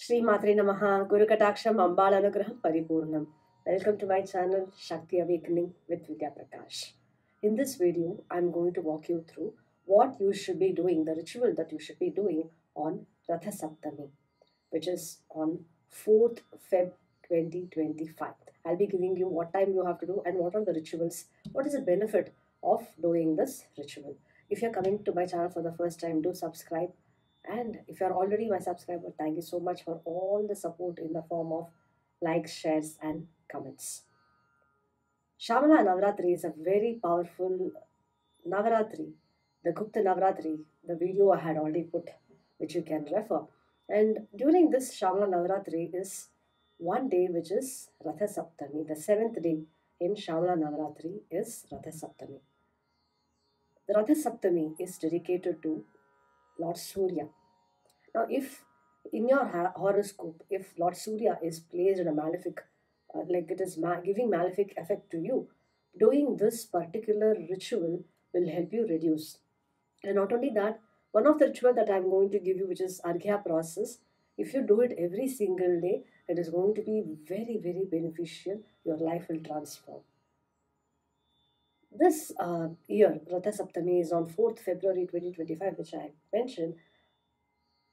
Shri Matre Namaha, Guru Kataksham, Ambal Anugraham Paripurnam. Welcome to my channel Shakti Awakening with Vidya Prakash. In this video, I'm going to walk you through what you should be doing, the ritual that you should be doing on Ratha Saptami, which is on 4th Feb 2025. I'll be giving you what time you have to do and what are the rituals, what is the benefit of doing this ritual. If you're coming to my channel for the first time, do subscribe. And if you're already my subscriber, thank you so much for all the support in the form of likes, shares, and comments. Shamala Navratri is a very powerful Navaratri. The Gupta Navaratri, the video I had already put, which you can refer. And during this Shamala Navaratri is one day which is Ratha Saptami. The 7th day in Shamala Navaratri is Ratha Saptami. The Ratha Saptami is dedicated to Lord Surya. Now, if in your horoscope, if Lord Surya is placed in a malefic, like it is giving malefic effect to you, doing this particular ritual will help you reduce. And not only that, one of the ritual that I'm going to give you, which is Arghya process, if you do it every single day, it is going to be very, very beneficial. Your life will transform. This year, Ratha Saptami is on 4th February 2025, which I mentioned.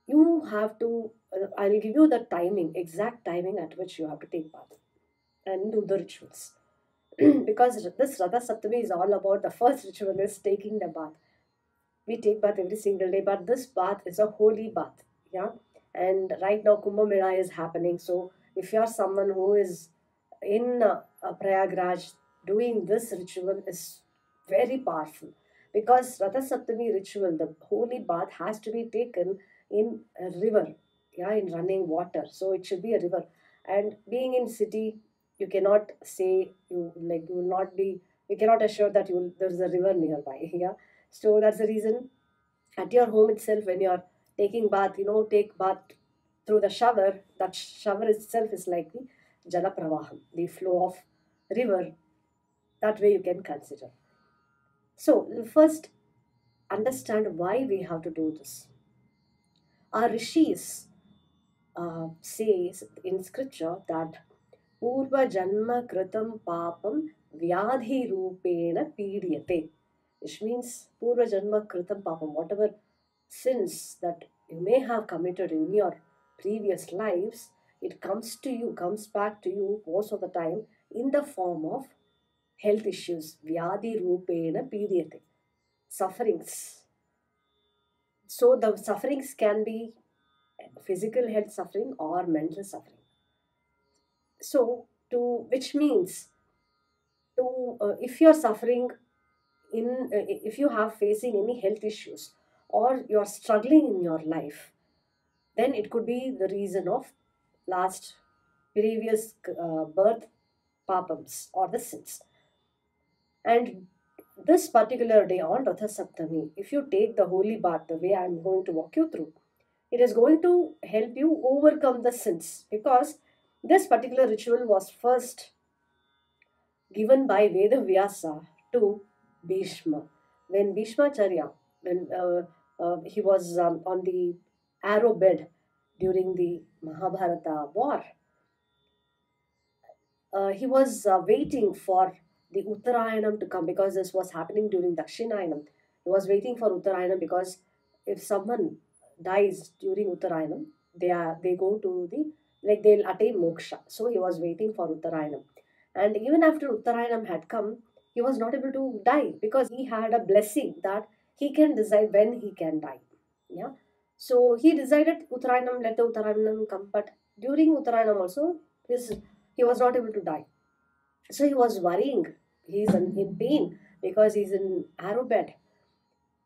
You have to, I'll give you the timing, exact timing at which you have to take bath and do the rituals. Because this Radha Saptami is all about the first ritual is taking the bath. We take bath every single day, but this bath is a holy bath. Yeah. And right now Kumbh Mela is happening. So if you are someone who is in Prayagraj, doing this ritual is very powerful. Because Ratha Saptami ritual, the holy bath has to be taken in a river, yeah, in running water. So it should be a river. And being in city, you cannot say you will not be, you cannot assure that there is a river nearby. Yeah. So that's the reason at your home itself, when you're taking bath, take bath through the shower. That shower itself is like the Jala Pravaham, the flow of river. That way you can consider. So first understand why we have to do this. Our rishis says in scripture that Purva Janma Kritam Papam Vyadhi Rupena Pidiyate, which means Purva Janma Kritam Papam, whatever sins that you may have committed in your previous lives, it comes back to you most of the time in the form of health issues. Vyadhi Rupena Pidiyate, sufferings. So the sufferings can be physical health suffering or mental suffering. So, which means if you're suffering if you have facing any health issues or you're struggling in your life, then it could be the reason of last previous birth papams or the sins. And this particular day on Ratha Saptami, if you take the holy bath the way I'm going to walk you through, it is going to help you overcome the sins, because this particular ritual was first given by Veda Vyasa to Bhishma. When Bhishmacharya, when he was on the arrow bed during the Mahabharata war, he was waiting for the Uttarayanam to come, because this was happening during Dakshinayanam. He was waiting for Uttarayanam because if someone dies during Uttarayanam, they go to the, like, they'll attain moksha. So he was waiting for Uttarayanam. And even after Uttarayanam had come, he was not able to die because he had a blessing that he can decide when he can die. Yeah. So he decided Uttarayanam, let the Uttarayanam come. But during Uttarayanam also, he was not able to die. So he was worrying. He's in pain because he's in arrow bed.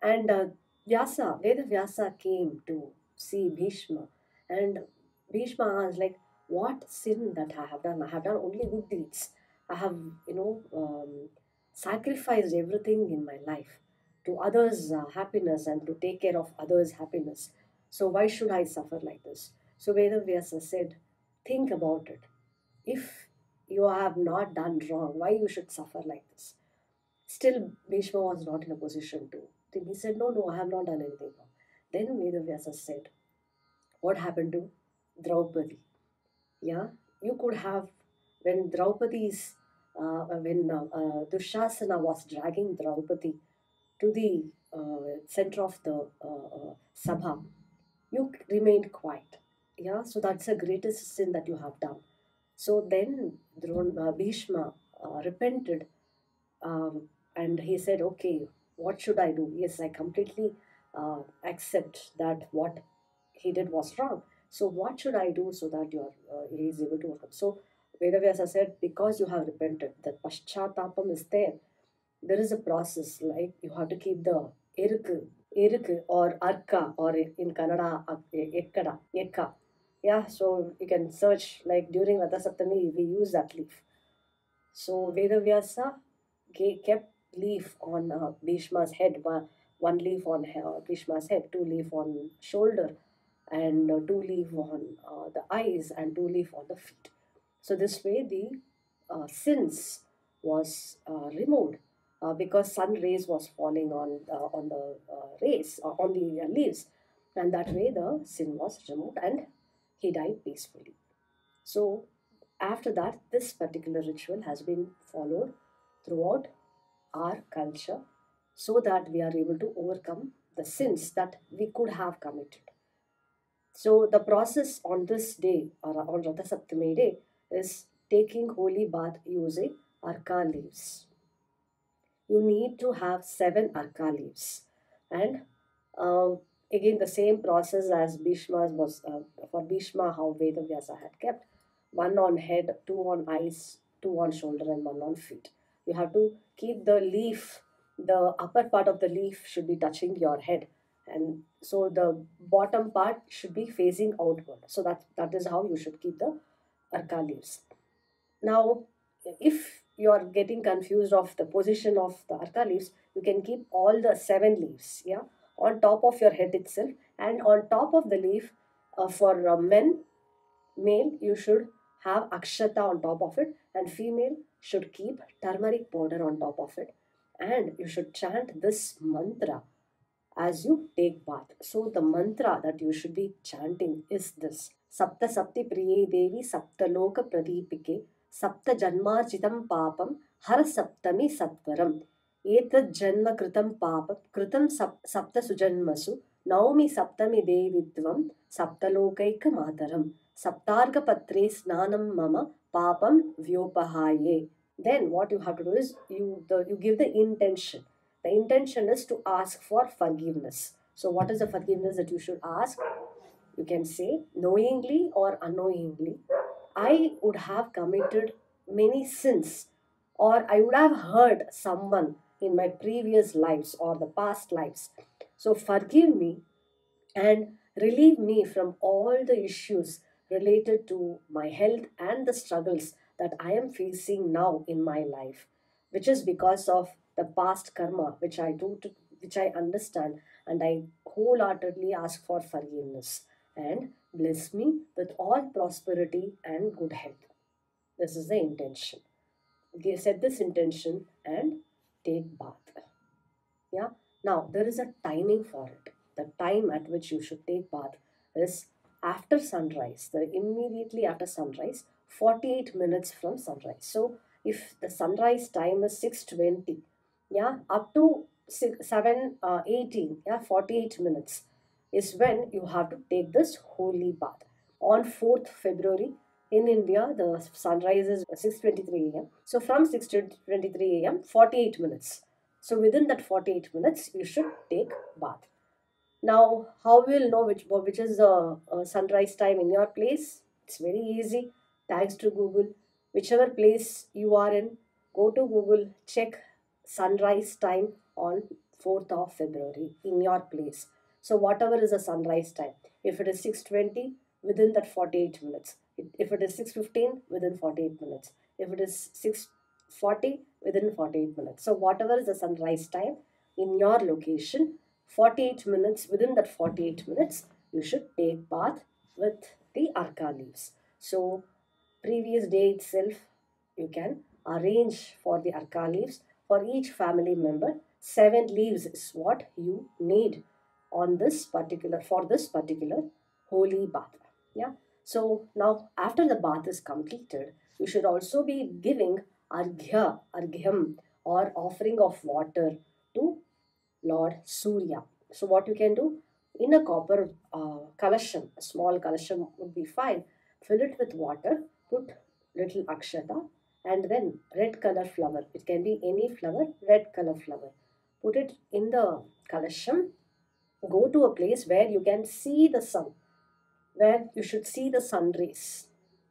And Veda Vyasa came to see Bhishma. And Bhishma asked, like, what sin that I have done? I have done only good deeds. I have, sacrificed everything in my life to others' happiness and to take care of others' happiness. So why should I suffer like this? So Veda Vyasa said, think about it. If you have not done wrong, why you should suffer like this? Still, Bhishma was not in a position to think. He said, no, I have not done anything wrong. Then Vedavyasa said, what happened to Draupadi. Yeah, you could have, when Dushasana was dragging Draupadi to the center of the Sabha, you remained quiet. Yeah, so that's the greatest sin that you have done. So then Bhishma repented, um, and he said, okay, what should I do? Yes, I completely accept that what he did was wrong. So what should I do so that he is able to overcome? So Vedavyasa said, because you have repented, that paschatapam is there. There is a process, like you have to keep the iruk or arka, or in Kannada, ekka. Yeah, so you can search, like during Ratha Saptami, we use that leaf. So Vedavyasa kept leaf on Bhishma's head, one leaf on Bhishma's head, two leaf on shoulder, and two leaf on the eyes, and two leaf on the feet. So this way the sins was removed, because sun rays was falling on the rays, on the leaves, and that way the sin was removed and he died peacefully. So after that, this particular ritual has been followed throughout our culture, so that we are able to overcome the sins that we could have committed. So the process on this day, or on Ratha Saptami day, is taking holy bath using arka leaves. You need to have seven arka leaves, and um, again the same process as Bhishma's was, for Bhishma, how Vedavyasa had kept: one on head, two on eyes, two on shoulder, and one on feet. You have to keep the leaf, the upper part of the leaf should be touching your head, and so the bottom part should be facing outward. So that is how you should keep the arka leaves. Now, if you are getting confused of the position of the arka leaves, you can keep all the seven leaves, yeah, on top of your head itself, and on top of the leaf, for men, male, you should have akshata on top of it, and female should keep turmeric powder on top of it, and you should chant this mantra as you take bath. So the mantra that you should be chanting is this: Sapta Sapti Priye Devi Sapta Loka Pradipike Sapta Janmarjitam Papam Har Saptami Satvaram Etad Janma Kritam Papam Kritam Sapta Sujanmasu Naumi Saptami Devitvam Sapta Lokaika Mataram Saptarga Patre Snanam Mama Papam Vyopahaye. Then what you have to do is you give the intention. The intention is to ask for forgiveness. So what is the forgiveness that you should ask? You can say, knowingly or unknowingly, I would have committed many sins, or I would have hurt someone in my previous lives or the past lives. So forgive me and relieve me from all the issues related to my health and the struggles that I am facing now in my life, which is because of the past karma which I do, which I understand, and I wholeheartedly ask for forgiveness, and bless me with all prosperity and good health. This is the intention. Set this intention and take bath. Yeah. Now there is a timing for it. The time at which you should take bath is after sunrise. The immediately after sunrise, 48 minutes from sunrise. So if the sunrise time is 6:20, yeah, up to 7:18, yeah, 48 minutes is when you have to take this holy bath. On 4th February in India, the sunrise is 6:23 a.m. So from 6:23 a.m., 48 minutes. So within that 48 minutes, you should take bath. Now, how we will know which is the sunrise time in your place? It's very easy. Thanks to Google. Whichever place you are in, go to Google, check sunrise time on 4th of February in your place. So whatever is the sunrise time, if it is 6:20, within that 48 minutes. If it is 6:15, within 48 minutes. If it is 6:40, within 48 minutes. So whatever is the sunrise time in your location, 48 minutes, within that 48 minutes, you should take bath with the arka leaves. So previous day itself, you can arrange for the arka leaves for each family member. 7 leaves is what you need on this particular, for this particular holy bath. Yeah. So now, after the bath is completed, you should also be giving arghyam, or offering of water to Lord Surya. So what you can do, in a copper kalasham, a small kalasham would be fine. Fill it with water, put little akshata, and then red color flower. It can be any flower, red color flower. Put it in the kalasham. Go to a place where you can see the sun, where you should see the sun rays.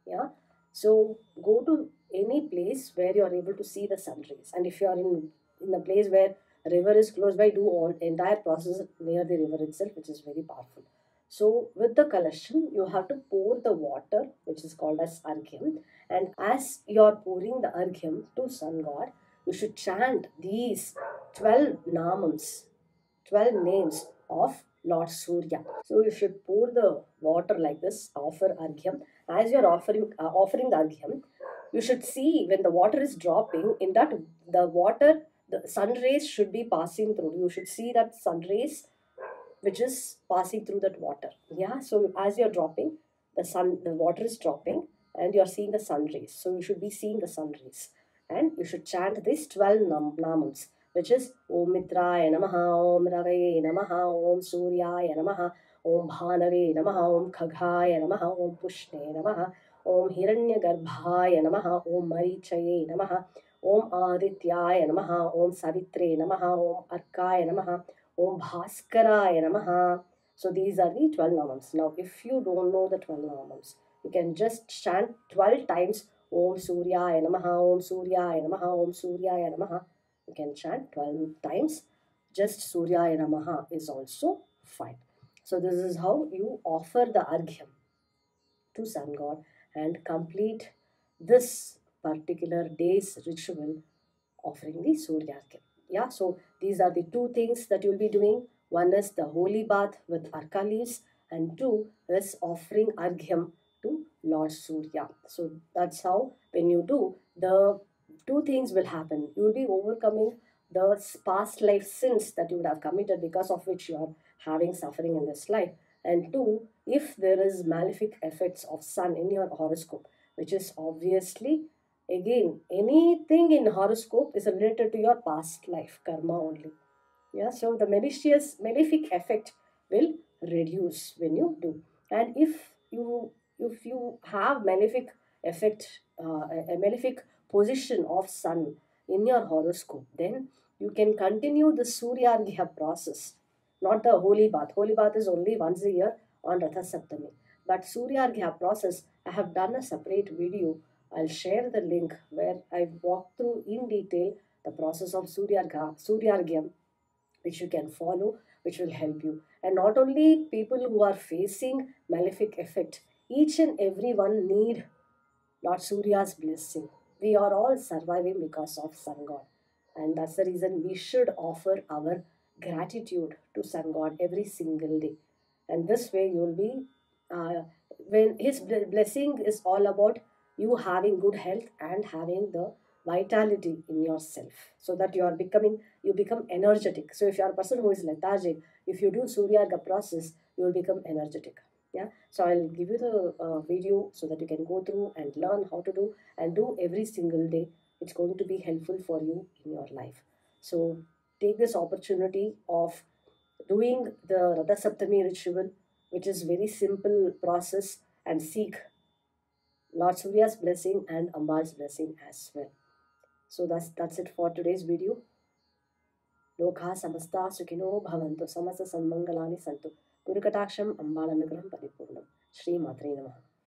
Yeah. So go to any place where you are able to see the sun rays. And if you are in a place where a river is close by, do all entire process near the river itself, which is very powerful. So with the collection, you have to pour the water, which is called as arghyam. And as you are pouring the arghyam to sun god, you should chant these 12 namams, 12 names of Lord Surya. So you should pour the water like this, offer arghyam. As you're offering the arghyam, you should see when the water is dropping, in that the water, the sun rays should be passing through. You should see that sun rays which is passing through that water. Yeah, so as you're dropping, the water is dropping and you're seeing the sun rays. So you should be seeing the sun rays. And you should chant these 12 namams, which is Om Mitraya Namaha, Om Rave Namaha, Om Suryaya Namaha, Om Bhanave Namaha, Om Khagaya Namaha, Om Pushne Namaha, Om Hiranyagarbhaya Namaha, Om Marichaye Namaha, Om Adityaya Namaha, Om Savitre Namaha, Om Arkaya Namaha, Om Bhaskaraya Namaha. So these are the 12 namams. Now, if you don't know the 12 namams, you can just chant 12 times Om Suryaya Namaha, Om Suryaya Namaha, Om Suryaya Namaha. You can chant 12 times. Just Suryaya Namaha is also fine. So this is how you offer the arghyam to sun god and complete this particular day's ritual offering the Suryarghya. Yeah, so these are the two things that you'll be doing. One is the holy bath with arka leaves, and two is offering arghyam to Lord Surya. So that's how, when you do, the two things will happen. You will be overcoming the past life sins that you would have committed, because of which you are having suffering in this life. And two, if there is malefic effects of sun in your horoscope, which is obviously, again, anything in horoscope is related to your past life karma only. Yeah, so the malicious malefic effect will reduce when you do. And if you have malefic effect, a malefic position of sun in your horoscope, then you can continue the Suryarghya process, not the holy bath. Holy bath is only once a year on Ratha Saptami. But Suryarghya process, I have done a separate video. I'll share the link where I walk through in detail the process of Suryarghya, which you can follow, which will help you. And not only people who are facing malefic effect, each and every one need Lord Surya's blessing. We are all surviving because of Sun God. And that's the reason we should offer our gratitude to Sun God every single day. And this way you will be, when His blessing is all about you having good health and having the vitality in yourself, so that you become energetic. So if you are a person who is lethargic, if you do Suryarga process, you will become energetic. Yeah, so I'll give you the video so that you can go through and learn how to do, and do every single day. It's going to be helpful for you in your life. So take this opportunity of doing the Radha Saptami ritual, which is very simple process, and seek Lord Surya's blessing and Amba's blessing as well. So that's it for today's video. Lokha samasta sukhino bhavantu, samasta sanmangalani santu. Guru Katasham Ambalanugraham Paripurnam. Shri Matre Namaha.